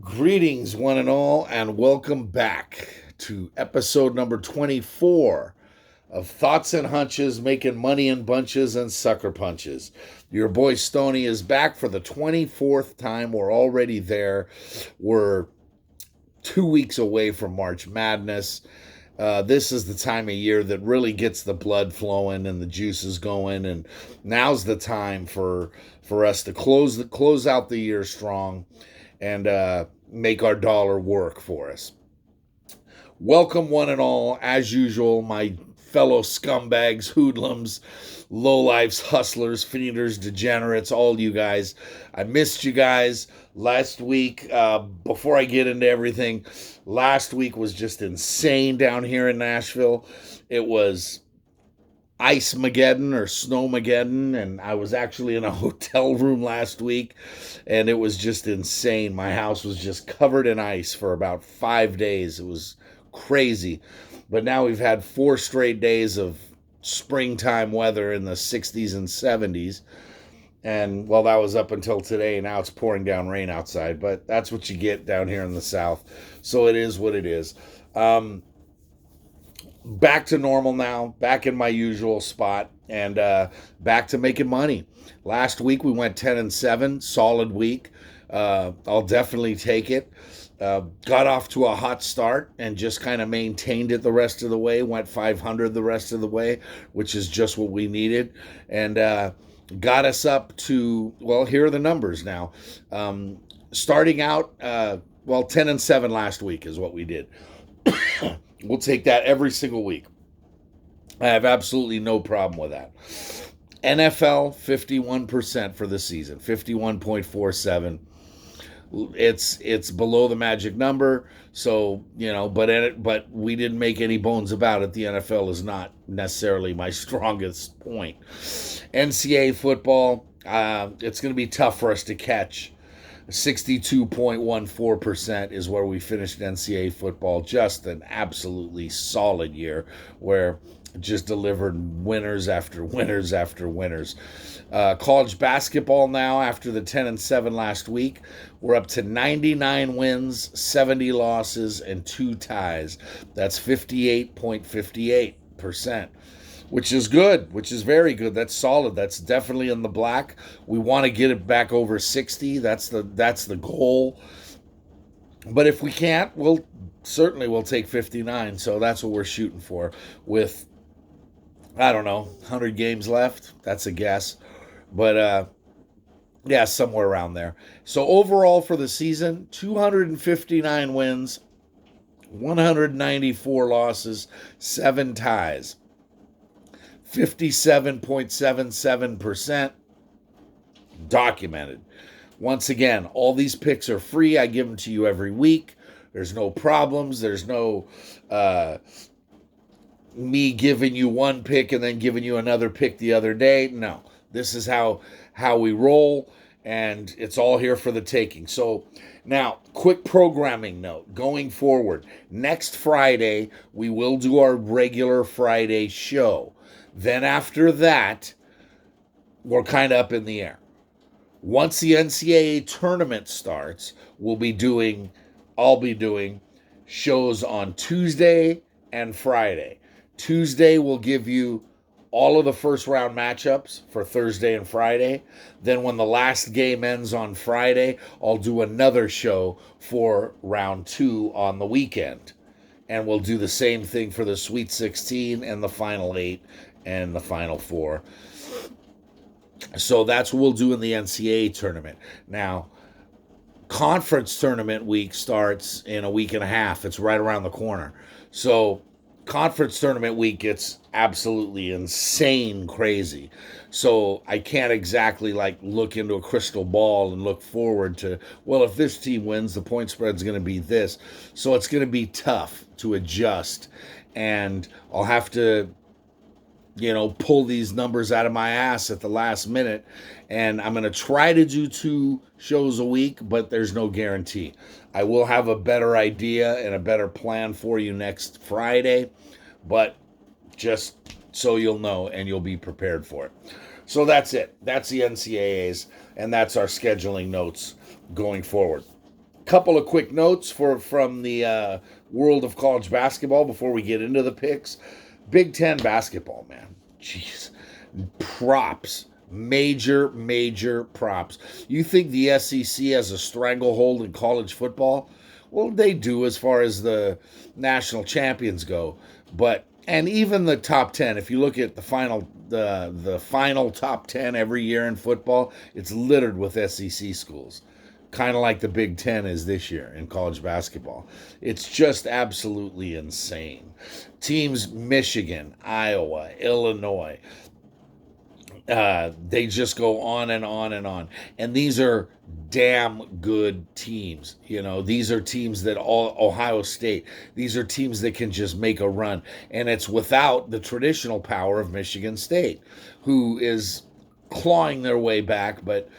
Greetings, one and all, and welcome back to episode number 24 of Thoughts and Hunches, making money in bunches and sucker punches. Your boy Stony is back for the 24th time. We're already there. We're 2 weeks away from March Madness. This is the time of year that really gets the blood flowing and the juices going, and now's the time for us to close out the year strong and make our dollar work for us. Welcome, one and all, as usual, my fellow scumbags, hoodlums, lowlifes, hustlers, feeders, degenerates, all you guys. I missed you guys last week. Before I get into everything, last week was just insane down here in Nashville. It was Ice-mageddon or Snow-mageddon, and I was actually in a hotel room last week, and it was just insane. My house was just covered in ice for about 5 days. It was crazy. But now we've had 4 straight days of springtime weather in the 60s and 70s. And, well, that was up until today. Now it's pouring down rain outside, but that's what you get down here in the South. So it is what it is. Back to normal now, back in my usual spot, and back to making money. Last week we went 10-7, solid week. I'll definitely take it. Got off to a hot start and just kind of maintained it the rest of the way. Went 500 the rest of the way, which is just what we needed, and got us up to, well, here are the numbers now. Starting out, 10-7 last week is what we did. We'll take that every single week. I have absolutely no problem with that. NFL, 51% for the season, 51.47. It's below the magic number, so but we didn't make any bones about it. The NFL is not necessarily my strongest point. NCAA football, it's going to be tough for us to catch. 62.14% is where we finished NCAA football. Just an absolutely solid year where just delivered winners after winners after winners. College basketball now, after the 10-7 last week, we're up to 99 wins, 70 losses, and 2 ties. That's 58.58%. Which is good, which is very good. That's solid. That's definitely in the black. We want to get it back over 60. That's the goal. But if we can't, we'll take 59. So that's what we're shooting for. With, I don't know, 100 games left. That's a guess. But yeah, somewhere around there. So overall for the season, 259 wins, 194 losses, 7 ties. 57.77% documented. Once again, all these picks are free. I give them to you every week. There's no problems. There's no me giving you one pick and then giving you another pick the other day. No, this is how we roll, and it's all here for the taking. So now, quick programming note going forward. Next Friday, we will do our regular Friday show. Then after that, we're kind of up in the air. Once the NCAA tournament starts, I'll be doing shows on Tuesday and Friday. Tuesday will give you all of the first round matchups for Thursday and Friday. Then when the last game ends on Friday, I'll do another show for round 2 on the weekend. And we'll do the same thing for the Sweet 16 and the Final 8 and the Final 4. So that's what we'll do in the NCAA tournament. Now, conference tournament week starts in a week and a half. It's right around the corner. So conference tournament week gets absolutely insane crazy. So I can't exactly look into a crystal ball and look forward to, well, if this team wins, the point spread's going to be this. So it's going to be tough to adjust. And I'll have to pull these numbers out of my ass at the last minute. And I'm going to try to do 2 shows a week, but there's no guarantee. I will have a better idea and a better plan for you next Friday, but just so you'll know and you'll be prepared for it. So that's it. That's the NCAAs, and that's our scheduling notes going forward. Couple of quick notes from the world of college basketball before we get into the picks. Big Ten basketball, man. Jeez. Props. Major props. You think the SEC has a stranglehold in college football? Well, they do as far as the national champions go. And even the top 10, if you look at the final top 10 every year in football, it's littered with SEC schools. Kind of like the Big Ten is this year in college basketball. It's just absolutely insane. Teams Michigan, Iowa, Illinois, they just go on and on and on. And these are damn good teams. These are teams that Ohio State, these are teams that can just make a run. And it's without the traditional power of Michigan State, who is clawing their way back. But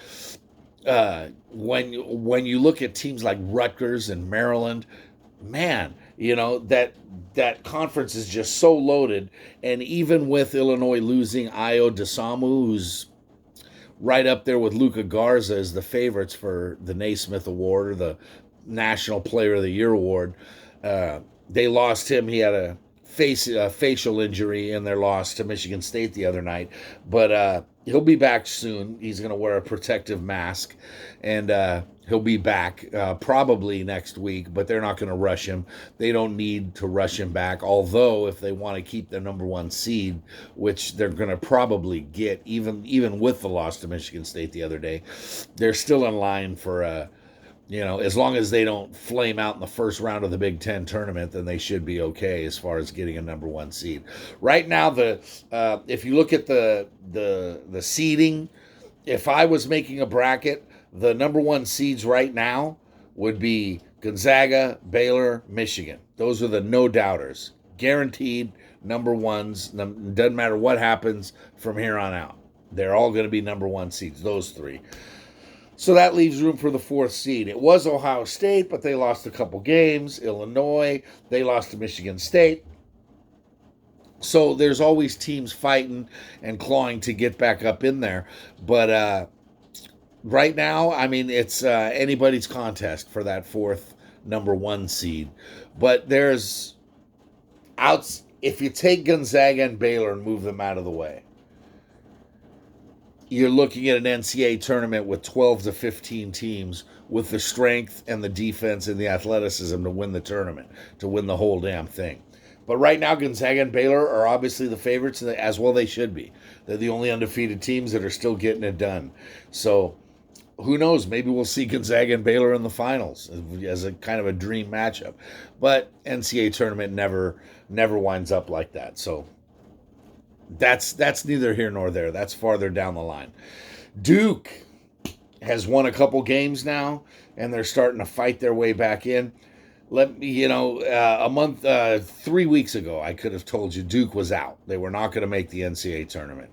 when you look at teams like Rutgers and Maryland, man, that conference is just so loaded. And even with Illinois losing Ayo Dosunmu, who's right up there with Luka Garza as the favorites for the Naismith Award or the National Player of the Year Award, they lost him. He had a facial injury in their loss to Michigan State the other night. But he'll be back soon. He's going to wear a protective mask, and he'll be back probably next week, but they're not going to rush him. They don't need to rush him back, although if they want to keep the number one seed, which they're going to probably get, even with the loss to Michigan State the other day, they're still in line for as long as they don't flame out in the first round of the Big Ten tournament, then they should be okay as far as getting a number one seed. Right now, if you look at the seeding, if I was making a bracket, the number one seeds right now would be Gonzaga, Baylor, Michigan. Those are the no doubters, guaranteed number ones. Doesn't matter what happens from here on out. They're all going to be number one seeds, those three. So that leaves room for the fourth seed. It was Ohio State, but they lost a couple games. Illinois, they lost to Michigan State. So there's always teams fighting and clawing to get back up in there. But right now, I mean, it's anybody's contest for that fourth number one seed. But if you take Gonzaga and Baylor and move them out of the way, you're looking at an NCAA tournament with 12 to 15 teams with the strength and the defense and the athleticism to win the tournament, to win the whole damn thing. But right now, Gonzaga and Baylor are obviously the favorites, as well they should be. They're the only undefeated teams that are still getting it done. So who knows? Maybe we'll see Gonzaga and Baylor in the finals as a kind of a dream matchup. But NCAA tournament never winds up like that. So that's neither here nor there. That's farther down the line. Duke has won a couple games now, and they're starting to fight their way back in. 3 weeks ago, I could have told you Duke was out. They were not going to make the NCAA tournament.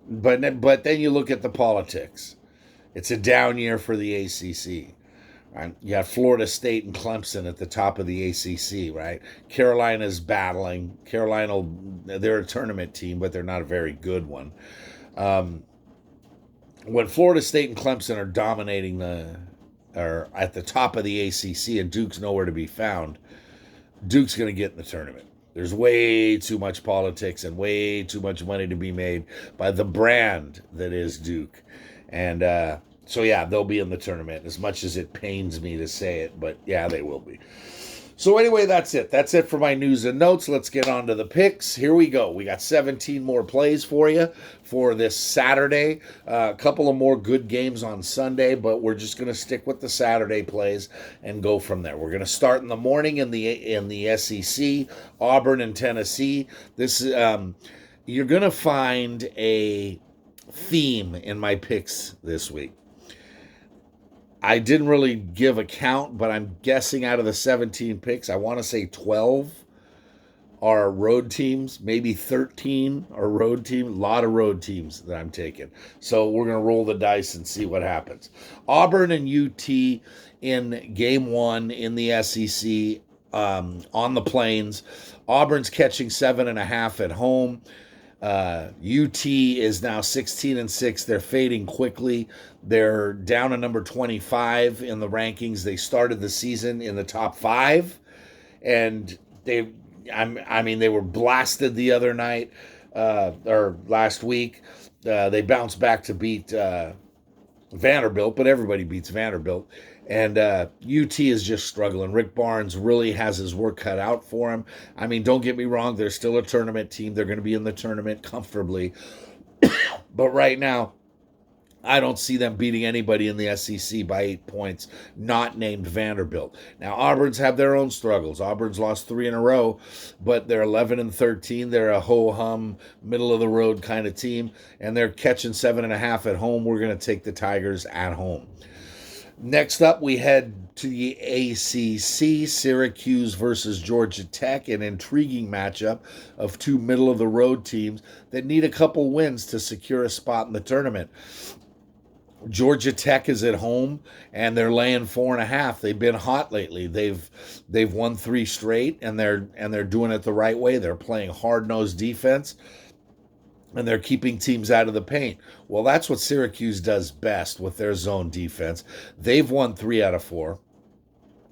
But then you look at the politics. It's a down year for the ACC. Right? You have Florida State and Clemson at the top of the ACC, right? Carolina's battling. They're a tournament team, but they're not a very good one. When Florida State and Clemson are dominating are at the top of the ACC and Duke's nowhere to be found, Duke's going to get in the tournament. There's way too much politics and way too much money to be made by the brand that is Duke. And so, yeah, they'll be in the tournament, as much as it pains me to say it, but yeah, they will be. So anyway, that's it. That's it for my news and notes. Let's get on to the picks. Here we go. We got 17 more plays for you for this Saturday. A couple of more good games on Sunday, but we're just going to stick with the Saturday plays and go from there. We're going to start in the morning in the SEC, Auburn and Tennessee. This you're going to find a theme in my picks this week. I didn't really give a count, but I'm guessing out of the 17 picks, I want to say 12 are road teams, maybe 13 are road teams. A lot of road teams that I'm taking. So we're going to roll the dice and see what happens. Auburn and UT in game one in the SEC on the Plains. Auburn's catching 7.5 at home. UT is now 16-6. They're fading quickly. They're down to number 25 in the rankings. They started the season in the top 5, and they were blasted the other night or last week. They bounced back to beat Vanderbilt, but everybody beats Vanderbilt. And UT is just struggling. Rick Barnes really has his work cut out for him. I mean, don't get me wrong, they're still a tournament team. They're going to be in the tournament comfortably. But right now, I don't see them beating anybody in the SEC by 8 points, not named Vanderbilt. Now, Auburn's have their own struggles. Auburn's lost 3 in a row, but they're 11-13. They're a ho-hum, middle-of-the-road kind of team, and they're catching 7.5 at home. We're going to take the Tigers at home. Next up, we head to the ACC, Syracuse versus Georgia Tech, an intriguing matchup of 2 middle-of-the-road teams that need a couple wins to secure a spot in the tournament. Georgia Tech is at home, and they're laying 4.5. They've been hot lately. They've won 3 straight, and they're doing it the right way. They're playing hard-nosed defense, and they're keeping teams out of the paint. Well, that's what Syracuse does best with their zone defense. They've won 3 out of 4.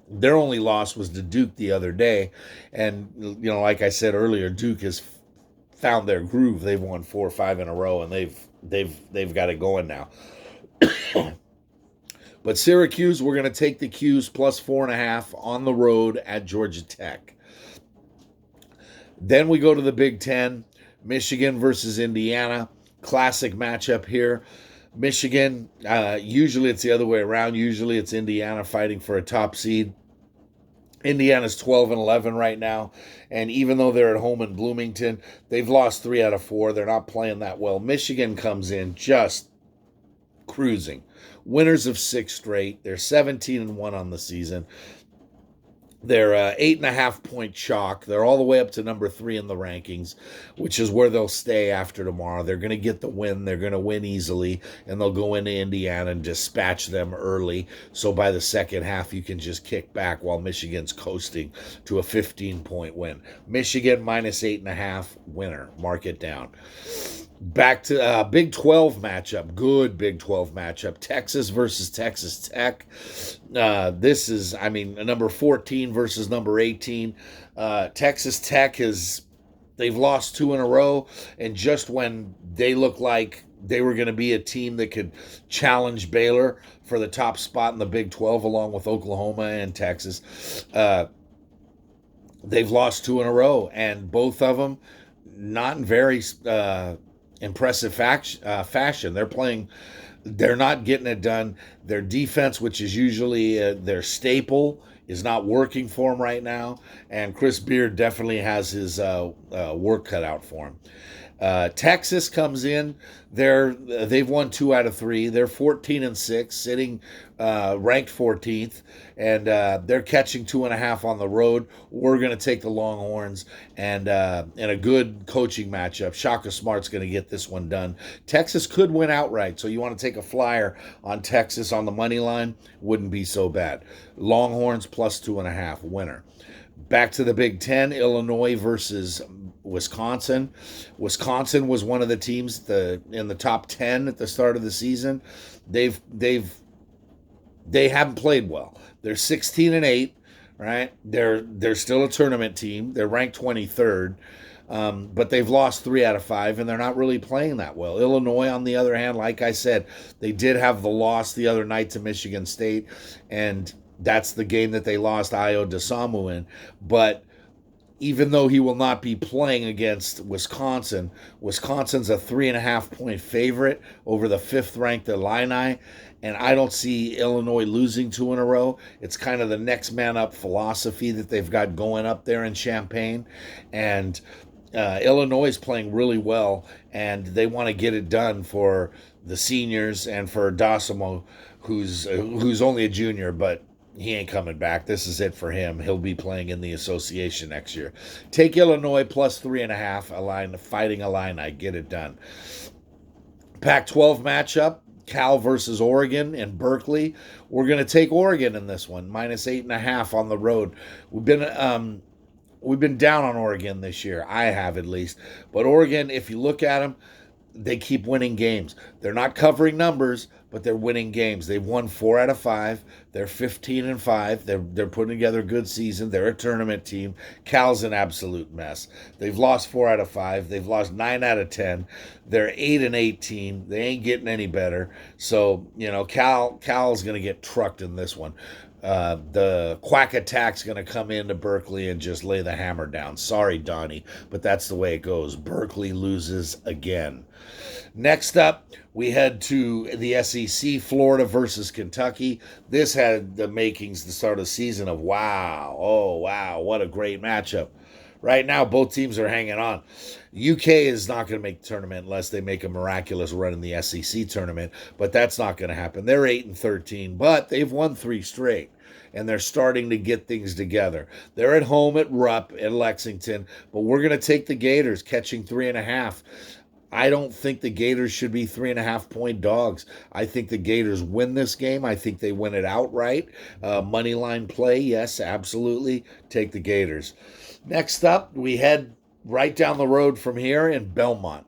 Their only loss was to Duke the other day, and like I said earlier, Duke has found their groove. They've won 4 or 5 in a row, and they've got it going now. But Syracuse, we're going to take the Qs plus 4.5 on the road at Georgia Tech. Then we go to the Big Ten. Michigan versus Indiana. Classic matchup here. Michigan, usually it's the other way around. Usually it's Indiana fighting for a top seed. Indiana's 12-11 right now, and even though they're at home in Bloomington, they've lost 3 out of 4. They're not playing that well. Michigan comes in just cruising. Winners of 6 straight. They're 17-1 on the season. They're 8.5 point chalk. They're all the way up to number 3 in the rankings, which is where they'll stay after tomorrow. They're going to get the win. They're going to win easily, and they'll go into Indiana and dispatch them early. So by the second half, you can just kick back while Michigan's coasting to a 15-point win. Michigan minus 8.5 winner. Mark it down. Back to Big 12 matchup. Good Big 12 matchup. Texas versus Texas Tech. This is, number 14 versus number 18. Texas Tech they've lost 2 in a row, and just when they look like they were going to be a team that could challenge Baylor for the top spot in the Big 12 along with Oklahoma and Texas, they've lost 2 in a row, and both of them not in very impressive fashion. They're not getting it done. Their defense, which is usually their staple, is not working for them right now, and Chris Beard definitely has his work cut out for him. Texas comes in. They've won 2 out of 3. They're 14-6, sitting ranked 14th, and they're catching 2.5 on the road. We're going to take the Longhorns, and in a good coaching matchup, Shaka Smart's going to get this one done. Texas could win outright, so you want to take a flyer on Texas on the money line, wouldn't be so bad. Longhorns plus 2.5 winner. Back to the Big Ten, Illinois versus Wisconsin. Wisconsin was one of the teams in the top 10 at the start of the season. They haven't played well. They're 16-8, right? They're still a tournament team. They're ranked 23rd, but they've lost 3 out of 5, and they're not really playing that well. Illinois, on the other hand, like I said, they did have the loss the other night to Michigan State, and that's the game that they lost Ayo Dosunmu in. But even though he will not be playing against Wisconsin, Wisconsin's a 3.5 point favorite over the 5th-ranked Illini, and I don't see Illinois losing 2 in a row. It's kind of the next man up philosophy that they've got going up there in Champaign, and Illinois is playing really well, and they want to get it done for the seniors and for Dosunmu, who's only a junior, but he ain't coming back. This is it for him. He'll be playing in the association next year. Take Illinois plus 3.5. Fighting Illini. Get it done. Pac-12 matchup. Cal versus Oregon in Berkeley. We're going to take Oregon in this one. Minus 8.5 on the road. We've been we've been down on Oregon this year. I have, at least. But Oregon, if you look at them, they keep winning games. They're not covering numbers, but they're winning games. They've won 4 out of 5. They're 15-5. They're putting together a good season. They're a tournament team. Cal's an absolute mess. They've lost 4 out of 5. They've lost 9 out of 10. They're 8-18. They ain't getting any better. So, Cal's going to get trucked in this one. The Quack Attack's going to come into Berkeley and just lay the hammer down. Sorry, Donnie, but that's the way it goes. Berkeley loses again. Next up, we head to the SEC, Florida versus Kentucky. This had the makings to start a season of wow. Oh, wow, what a great matchup. Right now, both teams are hanging on. UK is not going to make the tournament unless they make a miraculous run in the SEC tournament, but that's not going to happen. They're 8-13, but they've won 3 straight, and they're starting to get things together. They're at home at Rupp at Lexington, but we're going to take the Gators, catching 3.5. I don't think the Gators should be 3.5-point dogs. I think the Gators win this game. I think they win it outright. Money line play, yes, absolutely. Take the Gators. Next up, we head right down the road from here in Belmont.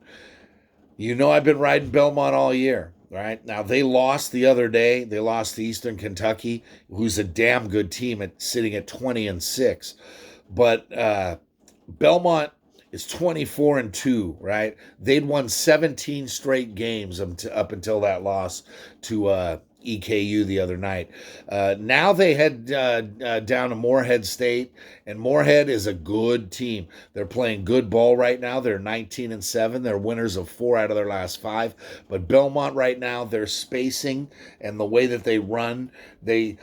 I've been riding Belmont all year, right? Now, they lost the other day. They lost to Eastern Kentucky, who's a damn good team sitting at 20-6. But Belmont is 24-2, right? They'd won 17 straight games up until that loss to EKU the other night. Now they head down to Morehead State, and Morehead is a good team. They're playing good ball right now. They're 19-7. They're winners of 4 out of their last 5. But Belmont right now, their spacing and the way that they run, they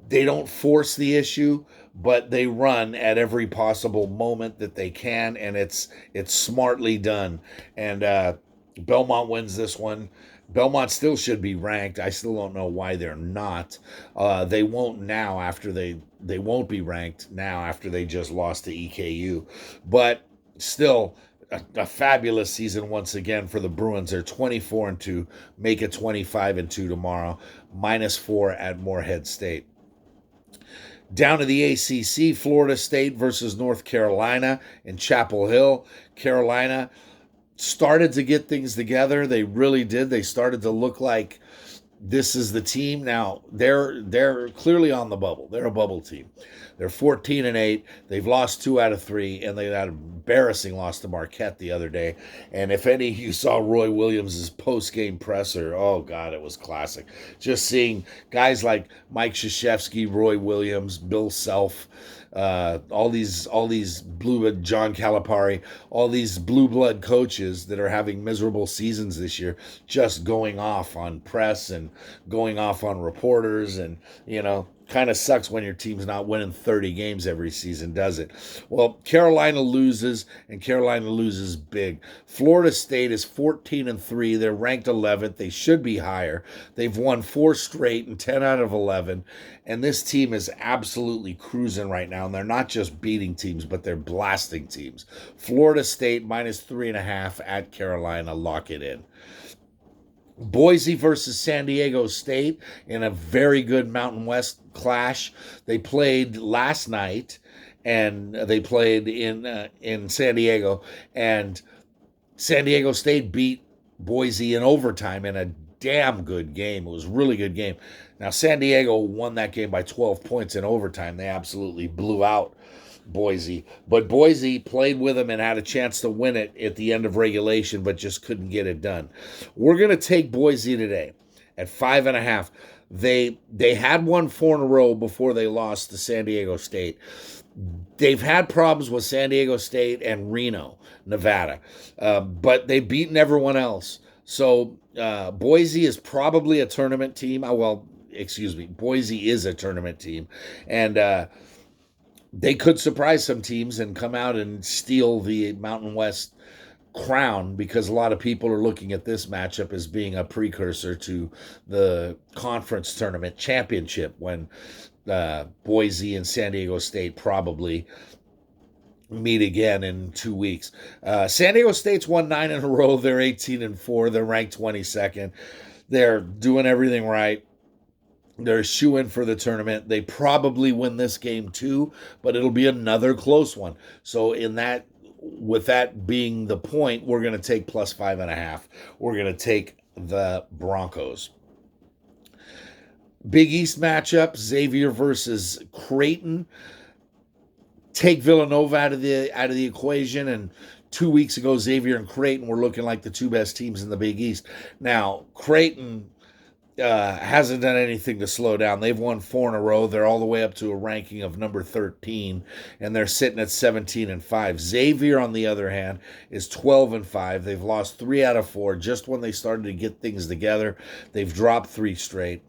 don't force the issue, but they run at every possible moment that they can, and it's smartly done. And Belmont wins this one. Belmont still should be ranked. I still don't know why they're not. They won't now after they won't be ranked now after they just lost to EKU. But still, a fabulous season once again for the Bruins. They're 24-2, make it 25-2 tomorrow, -4 at Morehead State. Down to the ACC, Florida State versus North Carolina in Chapel Hill. Carolina started to get things together. They really did. They started to look like this is the team. Now, they're clearly on the bubble. They're a bubble team. They're 14-8. They've lost 2 out of 3, and they had an embarrassing loss to Marquette the other day. And if any of you saw Roy Williams' post-game presser, oh, God, it was classic. Just seeing guys like Mike Krzyzewski, Roy Williams, Bill Self, all these blue blood, John Calipari, all these blue blood coaches that are having miserable seasons this year, just going off on press and going off on reporters, and kind of sucks when your team's not winning 30 games every season, does it? Well, Carolina loses, and Carolina loses big. Florida State is 14-3. They're ranked 11th. They should be higher. They've won 4 straight and 10 out of 11. And this team is absolutely cruising right now. And they're not just beating teams, but they're blasting teams. Florida State -3.5 at Carolina. Lock it in. Boise versus San Diego State in a very good Mountain West clash. They played last night, and they played in San Diego, and San Diego State beat Boise in overtime in a damn good game. It was a really good game. Now, San Diego won that game by 12 points in overtime. They absolutely blew out Boise. But Boise played with them and had a chance to win it at the end of regulation, but just couldn't get it done. We're going to take Boise today at 5.5. They had won 4 in a row before they lost to San Diego State. They've had problems with San Diego State and Reno, Nevada, but they've beaten everyone else. So Boise is probably a tournament team. Boise is a tournament team. And they could surprise some teams and come out and steal the Mountain West crown, because a lot of people are looking at this matchup as being a precursor to the conference tournament championship, when Boise and San Diego State probably meet again in 2 weeks. San Diego State's won 9 in a row. They're 18-4. They're ranked 22nd. They're doing everything right. They're a shoo-in for the tournament. They probably win this game too, but it'll be another close one. So with that being the point, we're going to take plus 5.5. We're going to take the Broncos. Big East matchup, Xavier versus Creighton. Take Villanova out of the equation, and 2 weeks ago, Xavier and Creighton were looking like the two best teams in the Big East. Now, Creighton hasn't done anything to slow down. They've won 4 in a row. They're all the way up to a ranking of number 13, and they're sitting at 17-5. Xavier, on the other hand, is 12-5. They've lost 3 out of 4. Just when they started to get things together, they've dropped 3 straight.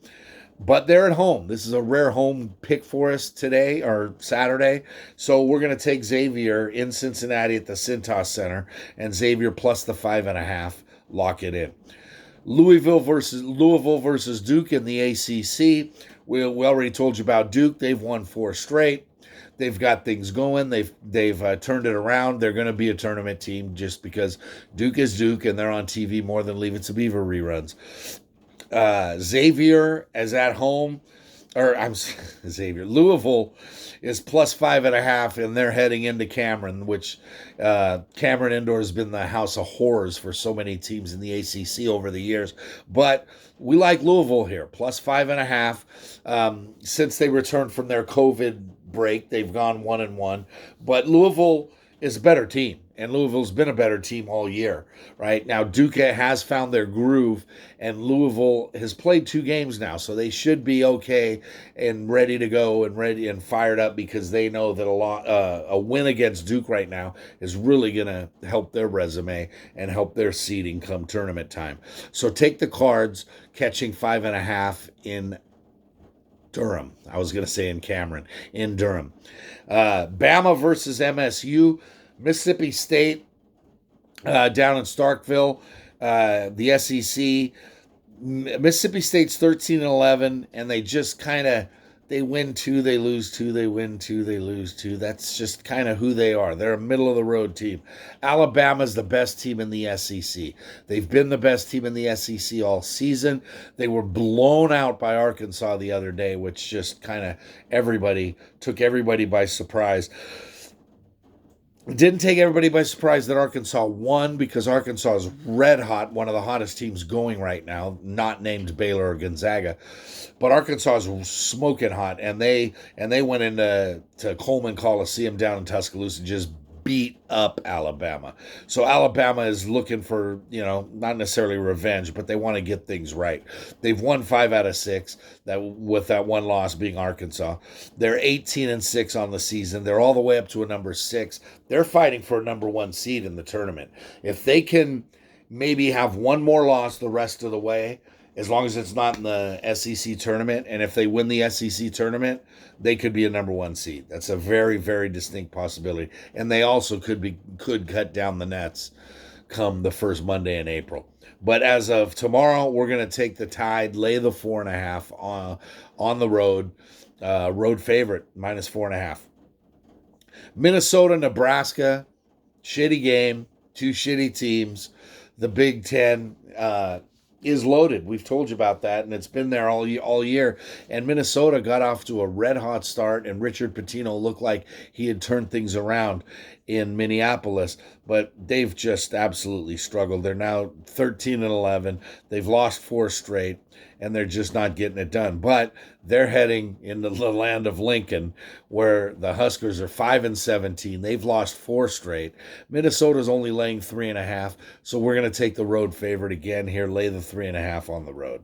But they're at home. This is a rare home pick for us today or Saturday. So we're going to take Xavier in Cincinnati at the Cintas Center, and Xavier plus the 5.5. Lock it in. Louisville versus Duke in the ACC. We already told you about Duke. They've won 4 straight. They've got things going. They've turned it around. They're going to be a tournament team just because Duke is Duke, and they're on TV more than Leave It to Beaver reruns. Xavier is at home, Louisville is plus 5.5, and they're heading into Cameron, which Cameron Indoor has been the house of horrors for so many teams in the ACC over the years. But we like Louisville here, plus 5.5. Since they returned from their COVID break, they've gone 1-1. But Louisville is a better team, and Louisville's been a better team all year, right? Now, Duke has found their groove, and Louisville has played 2 games now, so they should be okay and ready to go and fired up, because they know that a win against Duke right now is really going to help their resume and help their seeding come tournament time. So take the Cards, catching 5.5 in Durham. I was going to say in Cameron, in Durham. Bama versus MSU. Mississippi State down in Starkville. The SEC. Mississippi State's 13-11, and they just they win 2, they lose 2, they win 2, they lose 2. That's just kind of who they are. They're a middle-of-the-road team. Alabama's the best team in the SEC. They've been the best team in the SEC all season. They were blown out by Arkansas the other day, which just took everybody by surprise. It didn't take everybody by surprise that Arkansas won, because Arkansas is red hot, one of the hottest teams going right now, not named Baylor or Gonzaga. But Arkansas is smoking hot, and they went into Coleman Coliseum down in Tuscaloosa and just beat up Alabama. So Alabama is looking for, not necessarily revenge, but they want to get things right. They've won 5 out of 6, with that one loss being Arkansas. They're 18-6 on the season. They're all the way up to a number 6. They're fighting for a number 1 seed in the tournament. If they can maybe have one more loss the rest of the way, as long as it's not in the SEC tournament, and if they win the SEC tournament, they could be a number 1 seed. That's a very, very distinct possibility. And they also could cut down the nets come the first Monday in April. But as of tomorrow, we're going to take the Tide, lay the 4.5 on the road. Road favorite, minus 4.5. Minnesota, Nebraska, shitty game, 2 shitty teams. The Big Ten is loaded. We've told you about that, and it's been there all year. And Minnesota got off to a red-hot start, and Richard Pitino looked like he had turned things around in Minneapolis, but they've just absolutely struggled. They're now 13-11. They've lost 4 straight, and they're just not getting it done. But they're heading into the land of Lincoln, where the Huskers are 5-17. They've lost 4 straight. Minnesota's only laying 3.5, so we're going to take the road favorite again here, lay the 3.5 on the road.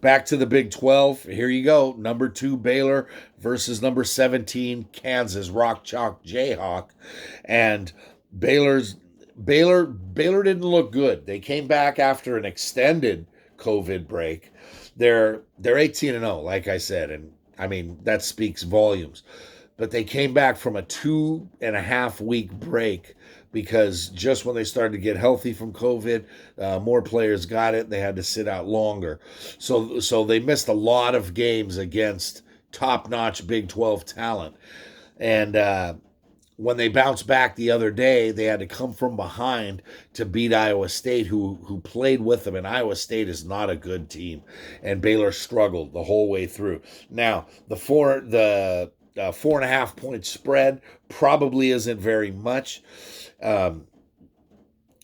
Back to the Big 12. Here you go. Number 2, Baylor versus number 17, Kansas, Rock Chalk Jayhawk. And Baylor didn't look good. They came back after an extended COVID break. They're 18-0, like I said, and I mean that speaks volumes. But they came back from a 2.5-week break, because just when they started to get healthy from COVID, more players got it. They had to sit out longer. So they missed a lot of games against top-notch Big 12 talent. And when they bounced back the other day, they had to come from behind to beat Iowa State, who played with them. And Iowa State is not a good team, and Baylor struggled the whole way through. Now the 4.5 point spread probably isn't very much.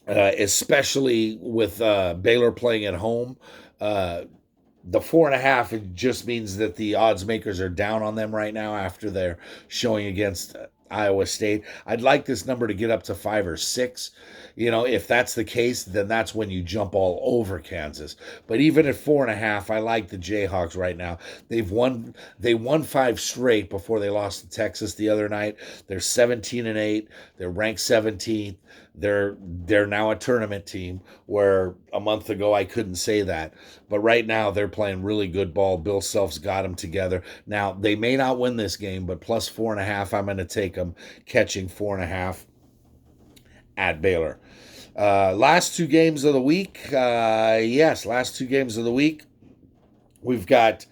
Especially with Baylor playing at home. The 4.5, it just means that the odds makers are down on them right now after they're showing against Iowa State. I'd like this number to get up to 5 or 6. If that's the case, then that's when you jump all over Kansas. But even at 4.5, I like the Jayhawks right now. They won 5 straight before they lost to Texas the other night. They're 17-8. They're ranked 17th. They're now a tournament team, where a month ago I couldn't say that. But right now they're playing really good ball. Bill Self's got them together. Now, they may not win this game, but plus 4.5, I'm going to take them catching 4.5 at Baylor. Last 2 games of the week. Last 2 games of the week. We've got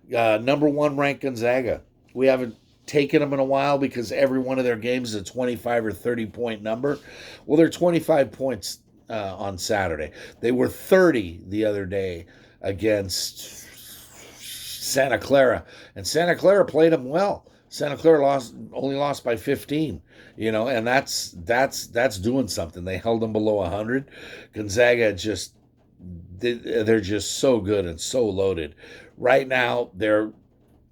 number 1 ranked Gonzaga. We haven't taken them in a while because every one of their games is a 25 or 30 point number. Well, they're 25 points on Saturday. They were 30 the other day against Santa Clara, and Santa Clara played them well. Santa Clara only lost by 15, and that's doing something. They held them below 100. Gonzaga they're just so good and so loaded. Right now,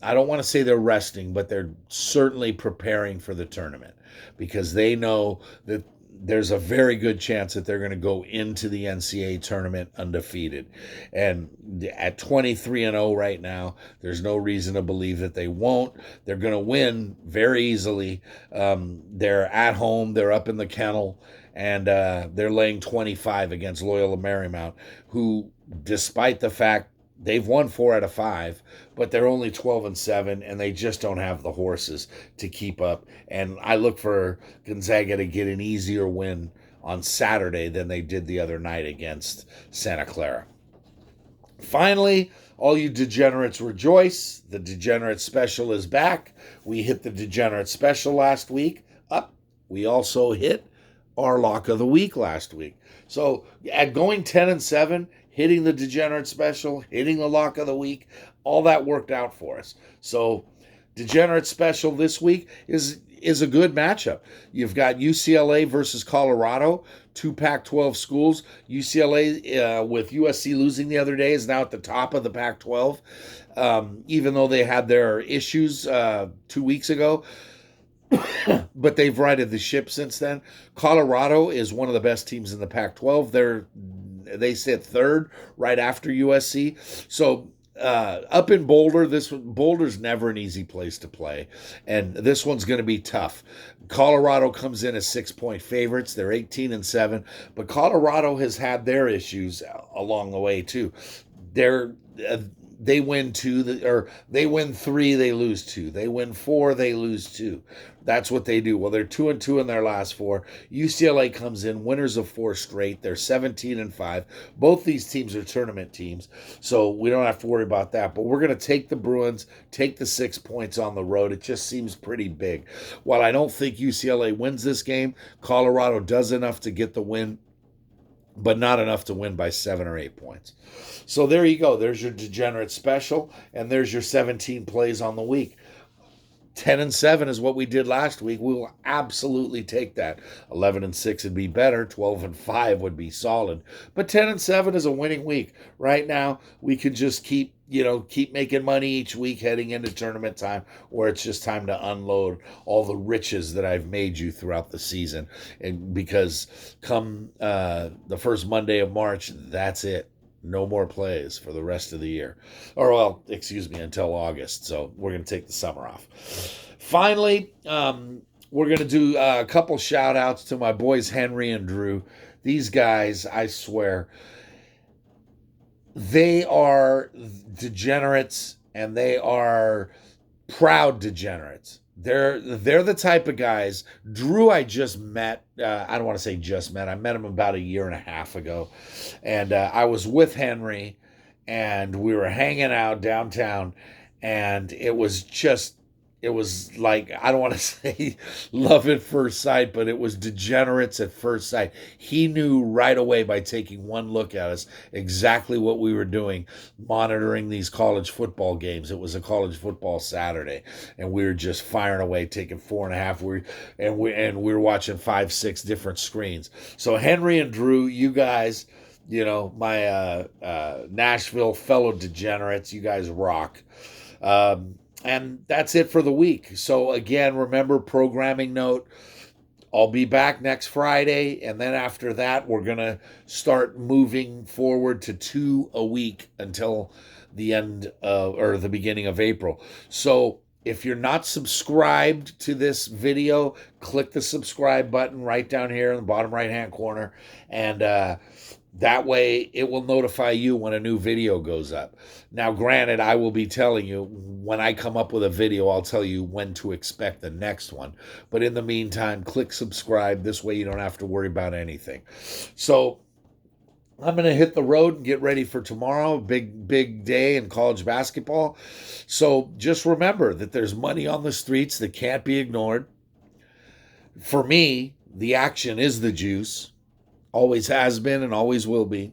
I don't want to say they're resting, but they're certainly preparing for the tournament because they know that there's a very good chance that they're going to go into the NCAA tournament undefeated. And at 23-0 right now, there's no reason to believe that they won't. They're going to win very easily. They're at home. They're up in the kennel. And they're laying 25 against Loyola Marymount, who, despite the fact they've won 4 out of 5, but they're only 12-7, and they just don't have the horses to keep up. And I look for Gonzaga to get an easier win on Saturday than they did the other night against Santa Clara. Finally, all you degenerates rejoice. The Degenerate Special is back. We hit the Degenerate Special last week. We also hit our lock of the week last week. So at going 10-7, hitting the Degenerate Special, hitting the lock of the week, all that worked out for us. So Degenerate Special this week is a good matchup. You've got UCLA versus Colorado, 2 Pac-12 schools. UCLA, with USC losing the other day, is now at the top of the Pac-12, even though they had their issues 2 weeks ago. But they've righted the ship since then. Colorado is one of the best teams in the Pac-12. They sit 3rd right after USC. So up in Boulder, Boulder's never an easy place to play, and this one's going to be tough. Colorado comes in as 6-point favorites. They're 18-7, but Colorado has had their issues along the way too. They win 2, or they win 3, they lose 2. They win 4, they lose 2. That's what they do. Well, they're 2-2 in their last 4. UCLA comes in winners of 4 straight. They're 17-5. Both these teams are tournament teams, so we don't have to worry about that. But we're going to take the Bruins, take the 6 points on the road. It just seems pretty big. While I don't think UCLA wins this game, Colorado does enough to get the win, but not enough to win by 7 or 8 points. So there you go. There's your Degenerate Special, and there's your 17 plays on the week. 10-7 is what we did last week. We will absolutely take that. 11-6 would be better. 12-5 would be solid. But 10-7 is a winning week. Right now, we can just keep making money each week heading into tournament time, where it's just time to unload all the riches that I've made you throughout the season. And because come the first Monday of March, that's it. No more plays for the rest of the year. Until August. So we're going to take the summer off. Finally, we're going to do a couple shout outs to my boys Henry and Drew. These guys, I swear, they are degenerates, and they are proud degenerates. They're the type of guys. Drew, I just met. I don't want to say just met. I met him about 1.5 years ago, and I was with Henry, and we were hanging out downtown, and it was it was like, I don't want to say love at first sight, but it was degenerates at first sight. He knew right away by taking one look at us exactly what we were doing, monitoring these college football games. It was a college football Saturday, and we were just firing away, taking 4.5. We were watching 5-6 different screens. So Henry and Drew, you guys, my Nashville fellow degenerates, you guys rock. And that's it for the week. So again, remember, programming note, I'll be back next Friday. And then after that, we're going to start moving forward to 2 a week until the end or the beginning of April. So if you're not subscribed to this video, click the subscribe button right down here in the bottom right-hand corner. And that way, it will notify you when a new video goes up. Now, granted, I will be telling you, when I come up with a video, I'll tell you when to expect the next one. But in the meantime, click subscribe. This way, you don't have to worry about anything. So, I'm going to hit the road and get ready for tomorrow. Big day in college basketball. So, just remember that there's money on the streets that can't be ignored. For me, the action is the juice. Always has been and always will be.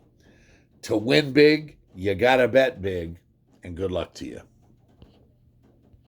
To win big, you gotta bet big, and good luck to you.